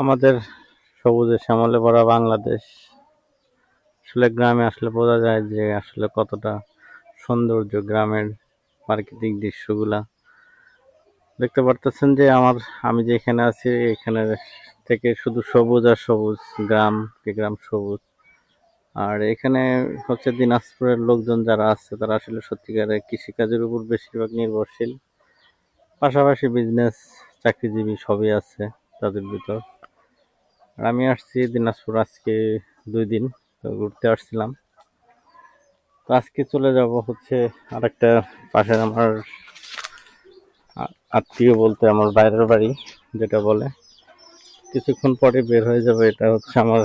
আমাদের সবুজে শ্যামলে ভরা বাংলাদেশ। আসলে গ্রামে আসলে বোঝা যায় যে আসলে কতটা সৌন্দর্য গ্রামের প্রাকৃতিক দৃশ্যগুলা। দেখতে পারতেছেন যে আমি যেখানে আছি এখানে থেকে শুধু সবুজ আর সবুজ, গ্রাম কি গ্রাম সবুজ। আর এখানে হচ্ছে দিনাজপুরের লোকজন যারা আছে তারা আসলে সত্যিকারের কৃষিকাজের উপর বেশিরভাগ নির্ভরশীল। পাশাপাশি বিজনেস, চাকরিজীবী সবই আছে তাদের ভিতর। আর আমি আসছি দিনাজপুর আজকে 2 দিন, তো ঘুরতে আসছিলাম। তো আজকে চলে যাব হচ্ছে আরেকটা পাশের আমার আত্মীয় বলতে আমার বাইরের বাড়ি যেটা বলে। কিছুক্ষণ পরে বের হয়ে যাবে। এটা হচ্ছে আমার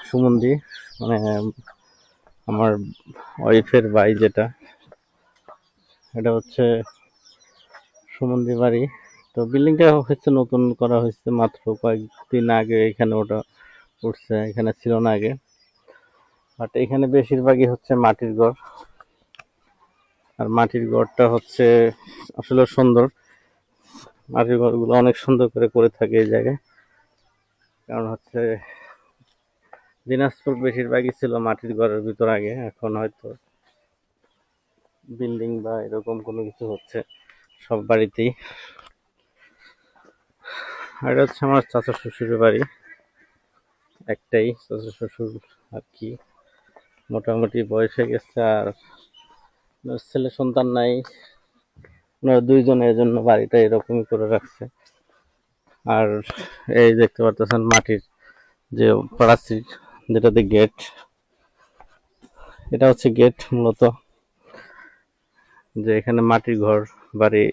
সুমন্দি, মানে আমার ওয়াইফের ভাই যেটা, এটা হচ্ছে সুমন্দি বাড়ি। তো বিল্ডিংটা হচ্ছে নতুন করা হয়েছে মাত্র কয়েকদিন আগে, এখানে ওটা উঠছে, এখানে ছিল না আগে। বাট এখানে বেশিরভাগই হচ্ছে মাটির ঘর। আর মাটির ঘরটা হচ্ছে আসলে সুন্দর। মাটির ঘরগুলো অনেক সুন্দর করে থাকে এই জায়গায়। কারণ হচ্ছে দিনাজপুর বেশিরভাগই ছিল মাটির ঘরের ভিতর আগে, এখন হয়তো বিল্ডিং বা এরকম কোনো কিছু হচ্ছে সব বাড়িতেই। আর এটা হচ্ছে আমার চাচা শ্বশুরের বাড়ি, একটাই চাচা শ্বশুর আর কি, মোটামুটি বয়স হয়ে গেছে। আর ছেলে সন্তান নাই, ওনারা দুইজনের জন্য বাড়িটা এরকমই করে রাখছে। আর এই দেখতে পারতেছেন মাটির যে প্রাচীর, যেটাতে গেট, এটা হচ্ছে গেট মূলত। যে এখানে মাটির ঘর বাড়ি,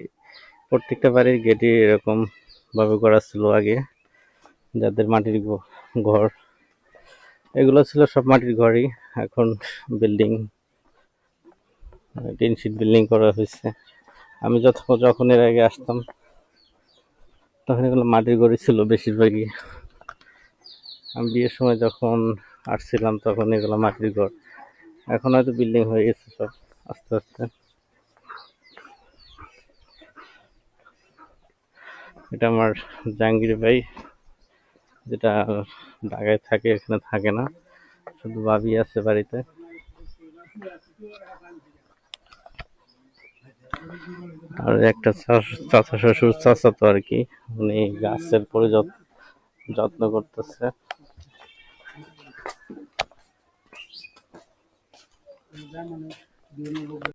প্রত্যেকটা বাড়ির গেটই এরকম ভাবে করা ছিল আগে, যাদের মাটির ঘর, এগুলো ছিল সব মাটির ঘরই। এখন বিল্ডিং, টিন শিট বিল্ডিং করা হয়েছে। আমি যখন এর আগে আসতাম তখন এগুলো মাটির ঘরই ছিল বেশিরভাগই। আমি বিয়ের সময় যখন আসছিলাম তখন এগুলো মাটির ঘর, এখন হয়তো বিল্ডিং হয়ে গেছে সব আস্তে আস্তে। এটা আমার জাহাঙ্গীর ভাই, যেটা ঢাকায় থাকে, এখানে থাকে না, শুধু ভাবি আছে বাড়িতে। আর একটা চাচা শ্বশুর, চাচা তো আর কি, উনি গাছের যত্ন করতেছে।